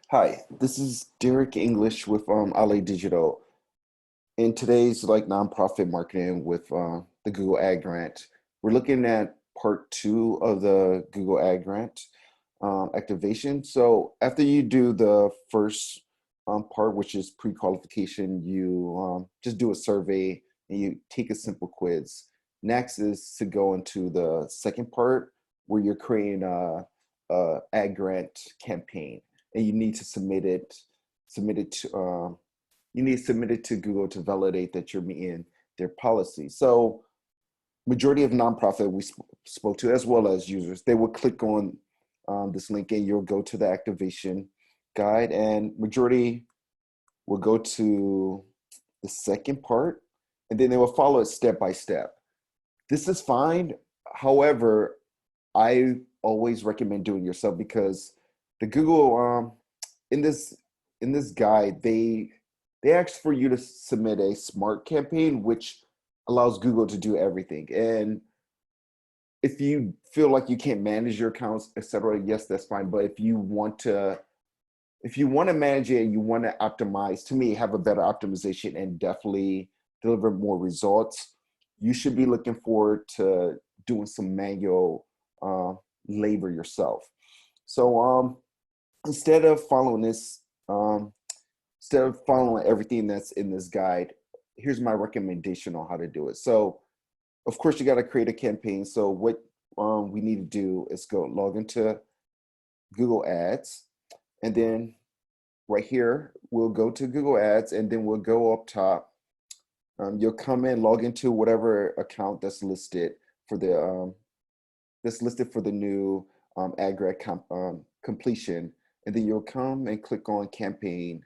Hi, this is Derek English with LA Digital. In today's nonprofit marketing with the Google Ad Grant, we're looking at part two of the Google Ad Grant activation. So after you do the first part, which is pre-qualification, you just do a survey and you take a simple quiz. Next is to go into the second part where you're creating a ad grant campaign and you need to submit it to you need to submit it to Google to validate that you're meeting their policy. So majority of nonprofit we spoke to, as well as users, they will click on this link and you'll go to the activation guide, and majority will go to the second part, and then they will follow it step by step. This is fine. However, I always recommend doing it yourself because the Google in this in this guide they ask for you to submit a smart campaign, which allows Google to do everything. And if you feel like you can't manage your accounts, etc., yes, that's fine. But if you want to manage it and you want to optimize, to me, have a better optimization and definitely deliver more results, you should be looking forward to doing some manual uh, labor yourself. So instead of following this, instead of following everything that's in this guide, here's my recommendation on how to do it. So of course you got to create a campaign. So what we need to do is go log into Google Ads, and then right here we'll go to Google Ads, and then we'll go up top. You'll come in, log into whatever account that's listed for the new ad grad completion, and then you'll come and click on campaign,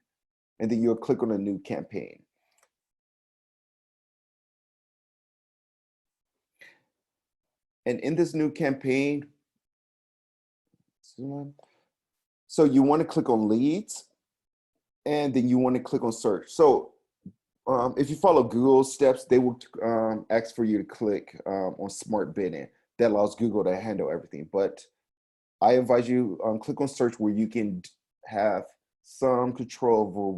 and then you'll click on a new campaign. And in this new campaign, so you want to click on leads, and then you want to click on search. So if you follow Google steps, they will ask for you to click on smart bidding. That allows Google to handle everything. But I advise you click on search, where you can have some control over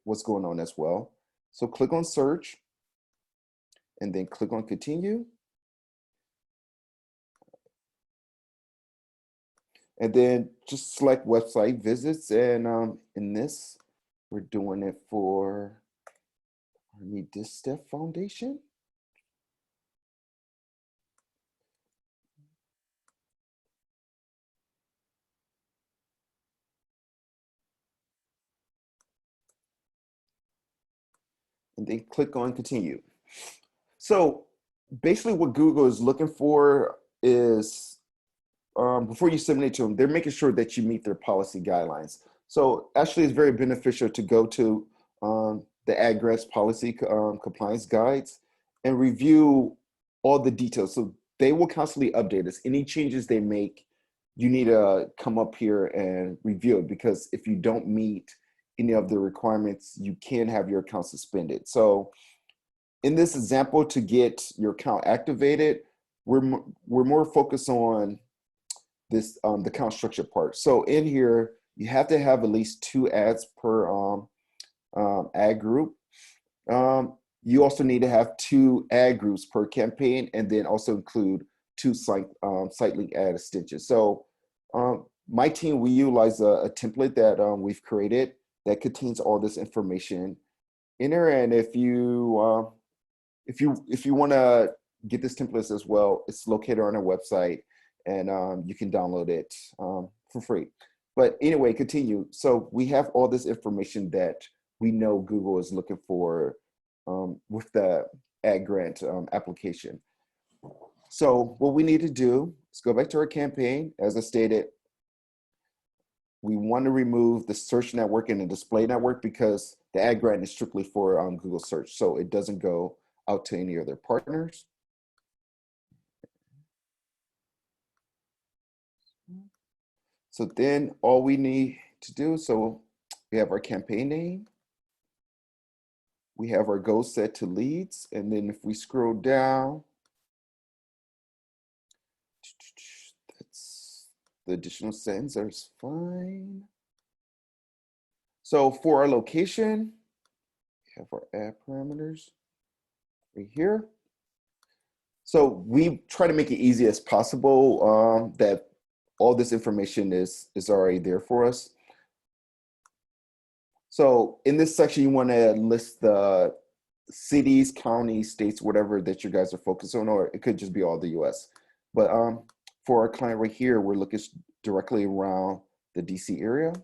what's going on as well. So click on search, and then click on continue. And then just select website visits. And in this, we're doing it for Need This Step Foundation. And then click on continue. So basically what Google is looking for is before you submit it to them, they're making sure that you meet their policy guidelines. So actually it's very beneficial to go to the AdGrad's policy compliance guides and review all the details. So they will constantly update us. Any changes they make, you need to come up here and review it, because if you don't meet any of the requirements, you can have your account suspended. So in this example, to get your account activated, we're more focused on this the account structure part. So in here, you have to have at least 2 ads per ad group. You also need to have 2 ad groups per campaign, and then also include 2 site link ad extensions. So my team, we utilize a template that we've created that contains all this information in there. And if you want to get this template as well, it's located on our website, and you can download it for free. But anyway, continue. So we have all this information that we know Google is looking for with the ad grant application. So what we need to do is go back to our campaign. As I stated, we want to remove the search network and the display network, because the ad grant is strictly for Google search. So it doesn't go out to any other partners. So then all we need to do, so we have our campaign name, we have our goal set to leads, and then if we scroll down, that's the additional settings are fine. So for our location, we have our ad parameters right here. So we try to make it easy as possible, that all this information is already there for us. So in this section, you want to list the cities, counties, states, whatever that you guys are focused on, or it could just be all the US. But for our client right here, we're looking directly around the DC area.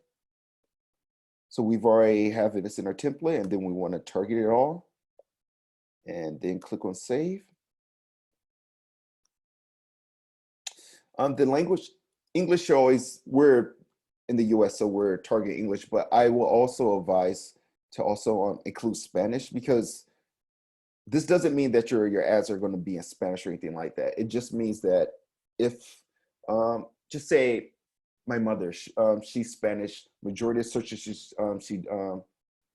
So we've already have this in our template, and then we want to target it all, and then click on save. The language, English always, we're in the US, so we're targeting English, but I will also advise to also include Spanish, because this doesn't mean that your ads are going to be in Spanish or anything like that. It just means that if, just say my mother, she's Spanish, majority of searches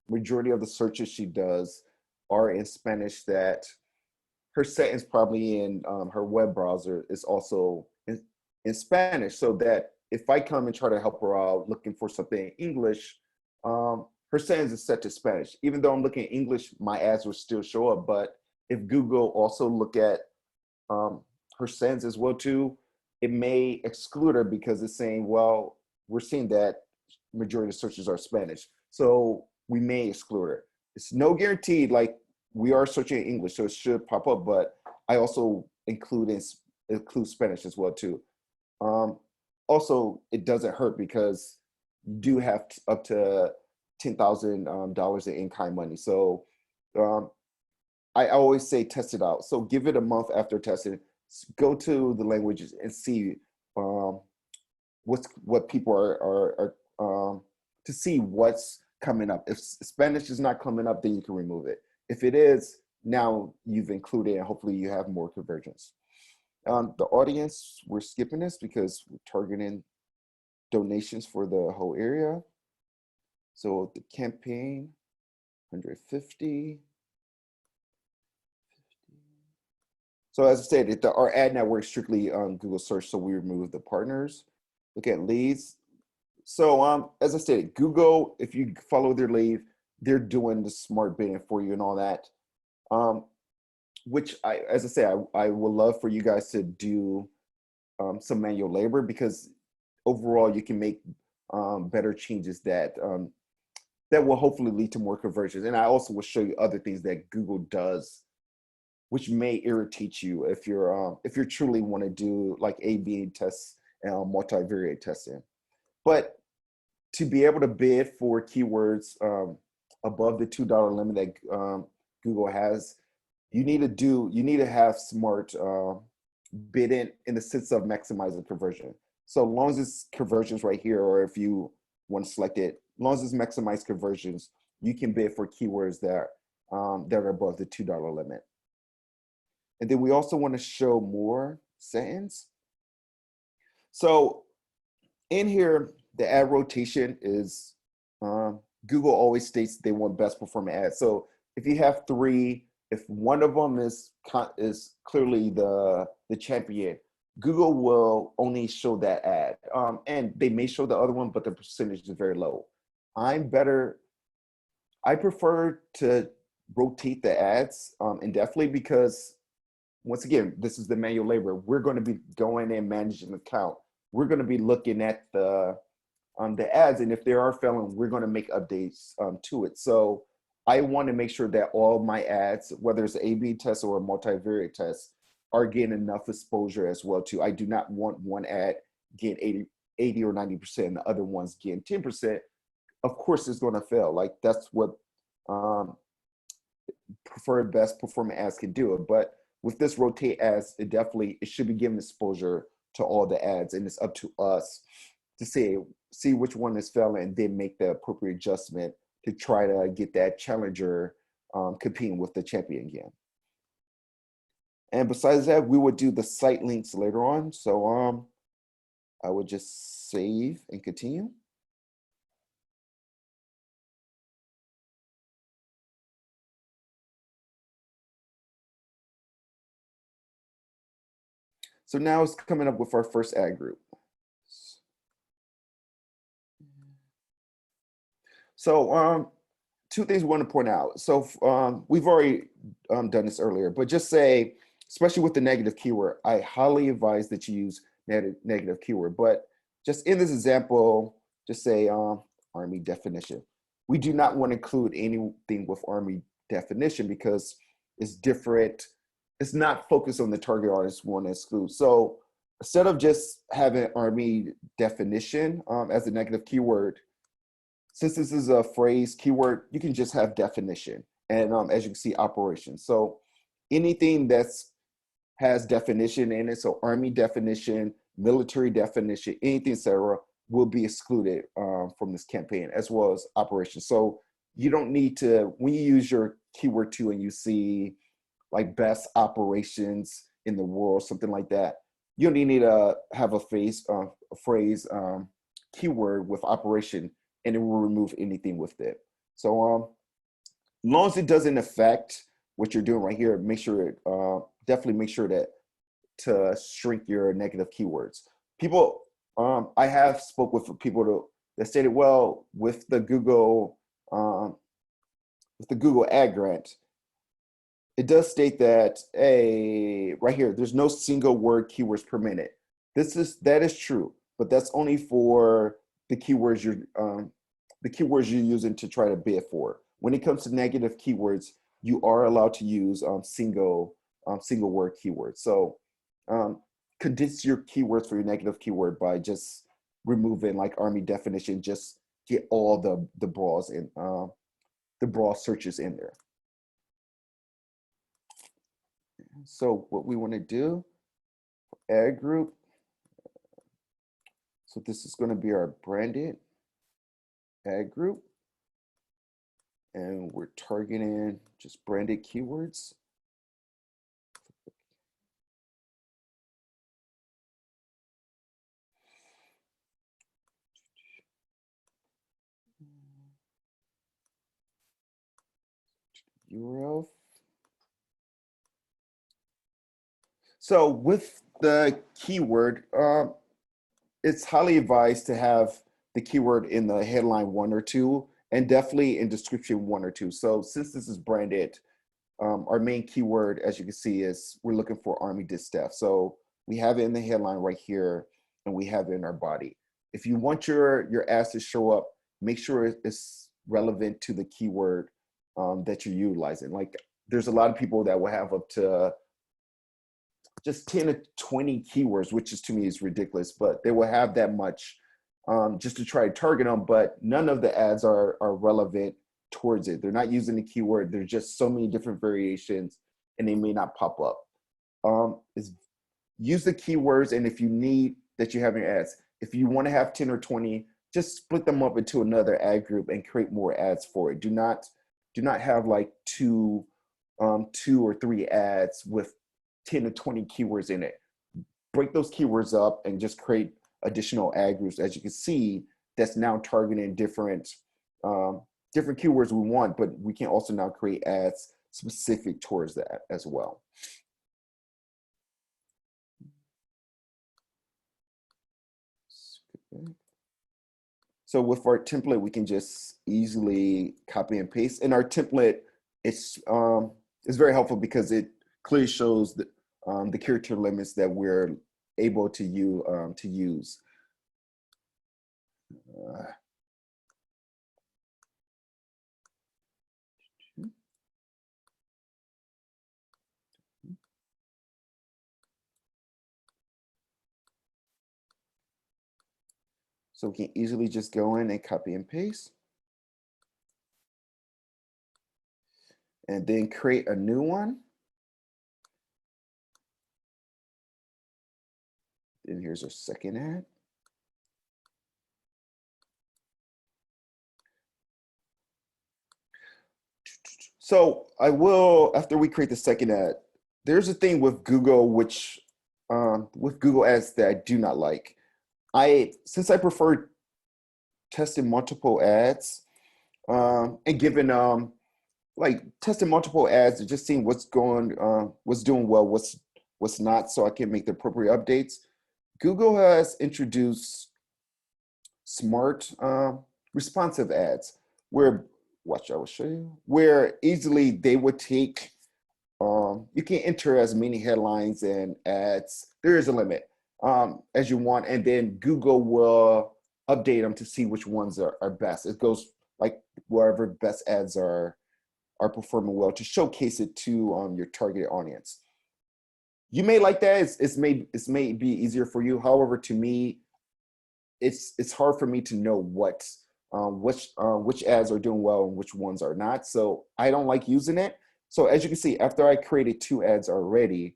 majority of the searches she does are in Spanish, that her sentence probably in her web browser is also in Spanish, so that if I come and try to help her out looking for something in English, her sentence is set to Spanish. Even though I'm looking at English, my ads will still show up. But if Google also look at her sentence as well too, it may exclude her, because it's saying, well, we're seeing that majority of searches are Spanish, so we may exclude her. It's no guarantee, like we are searching in English, so it should pop up, but I also include Spanish as well too. Also, it doesn't hurt, because you do have up to $10,000 in in-kind money. So I always say test it out. So give it a month after testing. Go to the languages and see what people are to see what's coming up. If Spanish is not coming up, then you can remove it. If it is, now you've included, and hopefully you have more conversions. The audience, we're skipping this because we're targeting donations for the whole area. So the campaign, 150. So as I said, our ad network is strictly Google search, so we remove the partners. Look at leads. So as I stated, Google, if you follow their lead, they're doing the smart bidding for you and all that. Which as I say, I would love for you guys to do some manual labor, because overall you can make better changes that that will hopefully lead to more conversions. And I also will show you other things that Google does, which may irritate you if you're truly want to do like A/B tests and multivariate testing. But to be able to bid for keywords above the $2 limit that Google has, you need to have smart bidding in the sense of maximizing conversion. So long as it's conversions right here, or if you want to select it, as long as it's maximized conversions, you can bid for keywords that are above the $2 limit. And then we also want to show more settings. So in here, the ad rotation is, Google always states they want best performing ads. So if you have three, if one of them is clearly the champion, Google will only show that ad. And they may show the other one, but the percentage is very low. I prefer to rotate the ads indefinitely, because once again, this is the manual labor. We're going to be going and managing the count. We're going to be looking at the ads, and if they are failing, we're going to make updates to it. So I want to make sure that all my ads, whether it's an A/B test or a multivariate test, are getting enough exposure as well too. I do not want one ad getting 80 or 90%, and the other one's getting 10%. Of course, it's going to fail. Like that's what preferred best performing ads can do it. But with this rotate ads, it should be giving exposure to all the ads, and it's up to us to see which one is failing, and then make the appropriate adjustment to try to get that challenger competing with the champion again. And besides that, we would do the site links later on. So I would just save and continue. So now it's coming up with our first ad group. So two things we want to point out. So we've already done this earlier, but just say, especially with the negative keyword, I highly advise that you use negative keyword. But just in this example, just say Army definition. We do not want to include anything with Army definition because it's different. It's not focused on the target audience we want to exclude. So instead of just having Army definition as a negative keyword, since this is a phrase keyword, you can just have definition and as you can see, operation. So anything that's has definition in it, so Army definition, military definition, anything, etc., will be excluded from this campaign, as well as operations. So you don't need to, when you use your keyword 2 and you see like best operations in the world, something like that, you don't need to have a phrase keyword with operation, and it will remove anything with it. So as long as it doesn't affect what you're doing right here, make sure it definitely make sure that to shrink your negative keywords. People, I have spoke with people that stated, well, with the Google Ad Grant, it does state that right here, there's no single word keywords per minute. That is true, but that's only for the keywords you're using to try to bid for. When it comes to negative keywords, you are allowed to use single word keywords. So condense your keywords for your negative keyword by just removing like Army definition. Just get all the broad searches in there. So what we want to do, ad group. So this is going to be our branded ad group. And we're targeting just branded keywords. URL. So with the keyword, it's highly advised to have the keyword in the headline 1 or 2, and definitely in description 1 or 2. So since this is branded, our main keyword, as you can see, is we're looking for Army Distaff. So we have it in the headline right here, and we have it in our body. If you want your ads to show up, make sure it's relevant to the keyword that you're utilizing. Like there's a lot of people that will have up to just 10 to 20 keywords, which is to me is ridiculous, but they will have that much just to try to target them, but none of the ads are relevant towards it. They're not using the keyword. There's just so many different variations and they may not pop up. Use the keywords, and if you need that you have your ads, if you want to have 10 or 20, just split them up into another ad group and create more ads for it. Do not have like two or three ads with 10 to 20 keywords in it. Break those keywords up and just create additional ad groups. As you can see, that's now targeting different keywords we want, but we can also now create ads specific towards that as well. So with our template, we can just easily copy and paste. And our template is very helpful because it clearly shows the character limits that we're able to use. So we can easily just go in and copy and paste. And then create a new one. Then here's our second ad. So I will, after we create the second ad, there's a thing with Google, which with Google Ads that I do not like. Since I prefer testing multiple ads and giving like testing multiple ads and just seeing what's doing well, what's not, so I can make the appropriate updates. Google has introduced smart responsive ads, where, watch, I will show you, where easily they would take, you can enter as many headlines and ads. There is a limit as you want, and then Google will update them to see which ones are best. It goes like wherever best ads are performing well to showcase it to your targeted audience. You may like that. It's may be easier for you. However, to me, it's hard for me to know which ads are doing well and which ones are not. So I don't like using it. So as you can see, after I created 2 ads already,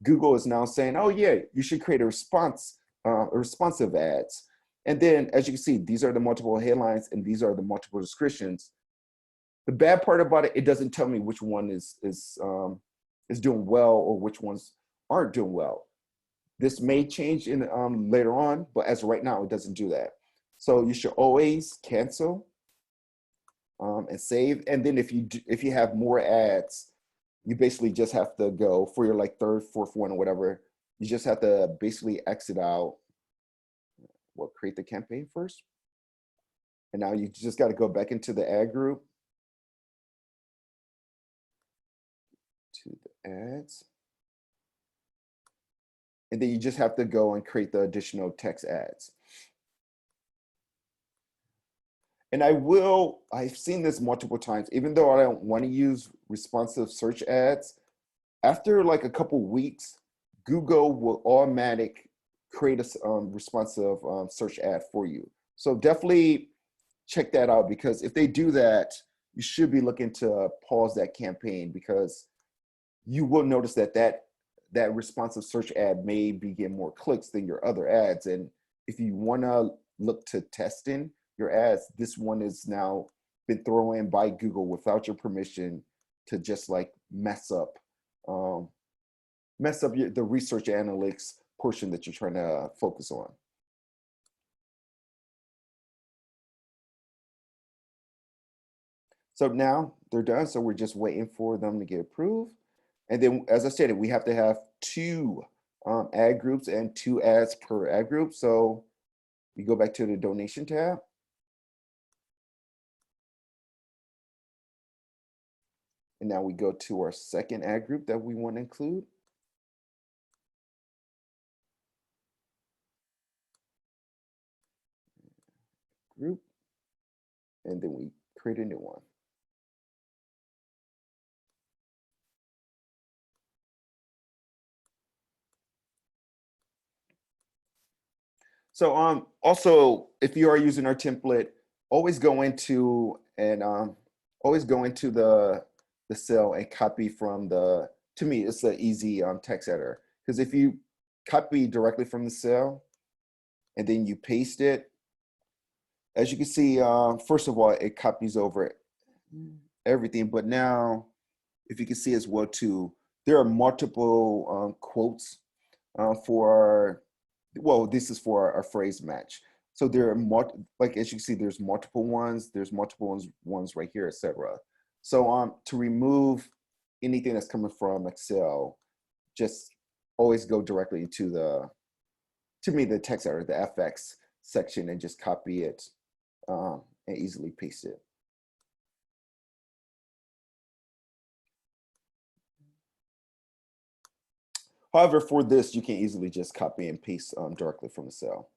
Google is now saying, "Oh yeah, you should create a responsive ads." And then, as you can see, these are the multiple headlines and these are the multiple descriptions. The bad part about it, it doesn't tell me which one is doing well or which ones aren't doing well. This may change in later on, but as of right now, it doesn't do that. So you should always cancel and save. And then if you have more ads, you basically just have to go for your like third, fourth one or whatever. You just have to basically exit out. Well, create the campaign first. And now you just got to go back into the ad group, to the ads. And then you just have to go and create the additional text ads. And I've seen this multiple times, even though I don't want to use responsive search ads, after like a couple weeks, Google will automatic create a responsive search ad for you. So definitely check that out, because if they do that, you should be looking to pause that campaign, because you will notice that responsive search ad may be getting more clicks than your other ads. And if you want to look to testing your ads, this one is now been thrown in by Google without your permission to just like mess up the research analytics portion that you're trying to focus on. So now they're done. So we're just waiting for them to get approved. And then, as I said, we have to have 2 ad groups and 2 ads per ad group. So we go back to the donation tab. And now we go to our second ad group that we want to include. Group. And then we create a new one. So also, if you are using our template, always go into the cell and copy from the, to me, it's an easy text editor. Because if you copy directly from the cell and then you paste it, as you can see, first of all, it copies over everything. But now, if you can see as well too, there are multiple quotes for, well, this is for our phrase match. So there are like as you can see, there's multiple ones right here, etc. So to remove anything that's coming from Excel, just always go directly into the text editor, the FX section, and just copy it and easily paste it. However, for this, you can easily just copy and paste directly from the cell.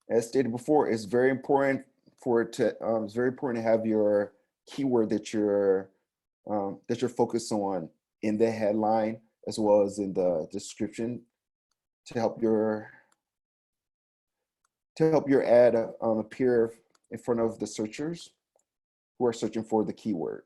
As stated before, it's very important to have your keyword that you're focused on in the headline as well as in the description to help your ad appear in front of the searchers who are searching for the keyword.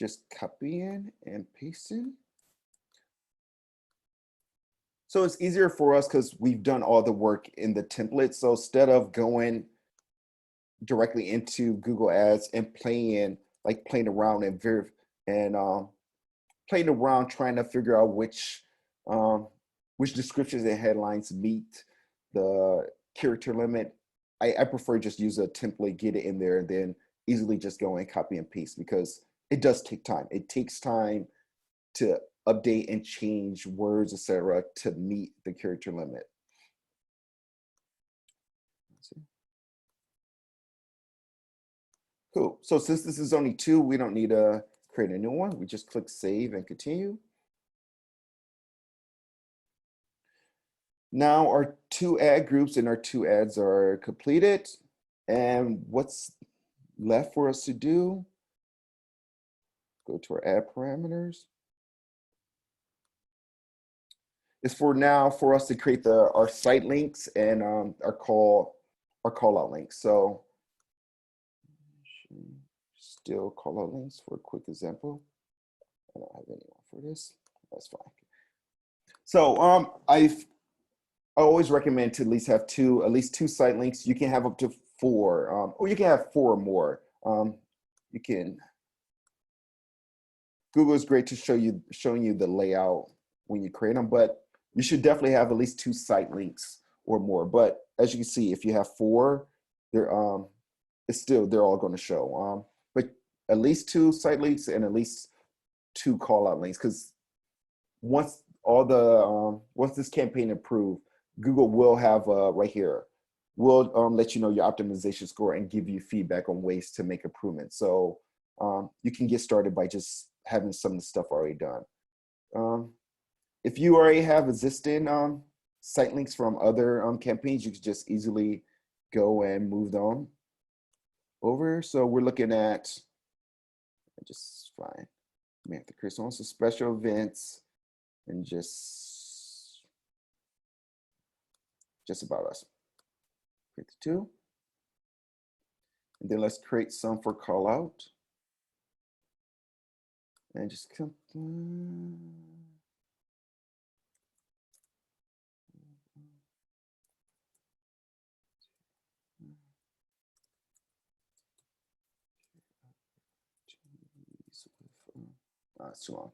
just copying and pasting. So it's easier for us because we've done all the work in the template. So instead of going directly into Google Ads and playing around and playing around trying to figure out which descriptions and headlines meet the character limit, I prefer just use a template, get it in there, and then easily just go and copy and paste because it does take time. It takes time to update and change words, etc., to meet the character limit. Cool. So since this is only 2, we don't need to create a new one. We just click save and continue. Now our 2 ad groups and our 2 ads are completed. And what's left for us to do? Go to our ad parameters. It's for us to create our site links and our call out links. So still call out links for a quick example. I don't have anyone for this. That's fine. So I always recommend to at least have at least two site links. You can have up to 4, or you can have 4 or more. You can. Google is great to showing you the layout when you create them, but you should definitely have at least 2 site links or more. But as you can see, if you have 4, they're all going to show. But at least 2 site links and at least 2 call out links, because once this campaign approved, Google will have right here, will let you know your optimization score and give you feedback on ways to make improvements. So you can get started by just having some of the stuff already done. If you already have existing site links from other campaigns, you can just easily go and move them over. So we're looking at just fine. We have to create some special events and just about us. Create the 2. And then let's create some for call out. And just come. It's too long.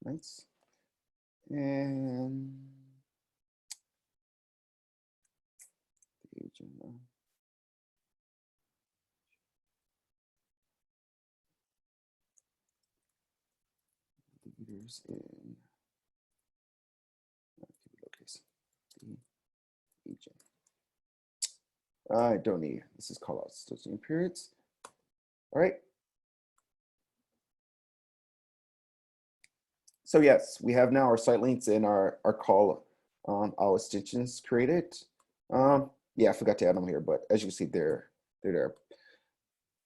Nice. And the agenda. Leaders in location. The agent. I don't need. This is call outs. Those periods. All right. So yes, we have now our site links and our call our extensions created. Yeah, I forgot to add them here, but as you can see, they're there.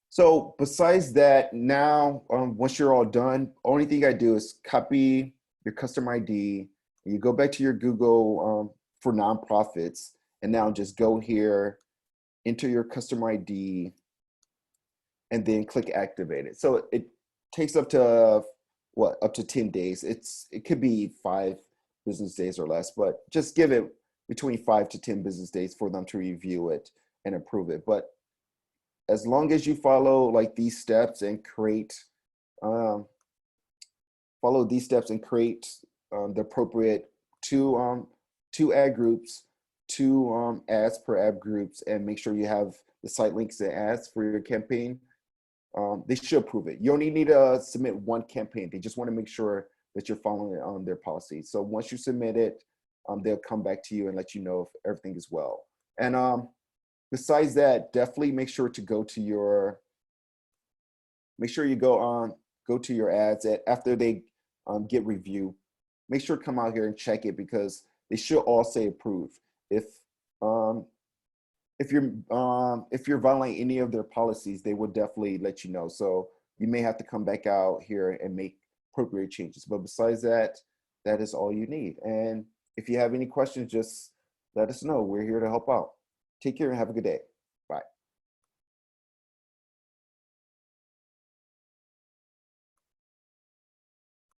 So besides that, now once you're all done, only thing I do is copy your customer ID. And you go back to your Google for nonprofits, and now just go here, enter your customer ID, and then click activate it. So it takes up to up to 10 days. It could be 5 business days or less, but just give it between 5 to 10 business days for them to review it and approve it. But as long as you follow like these steps and create the appropriate 2 ad groups, 2 ads per ad groups, and make sure you have the site links and ads for your campaign, they should approve it. You only need to submit 1 campaign. They just want to make sure that you're following their policy. So once you submit it, they'll come back to you and let you know if everything is well. And besides that, definitely make sure to go to your ads after they get reviewed. Make sure to come out here and check it, because they should all say approved. If you're violating any of their policies, they will definitely let you know. So you may have to come back out here and make appropriate changes. But besides that, that is all you need. And if you have any questions, just let us know. We're here to help out. Take care and have a good day. Bye.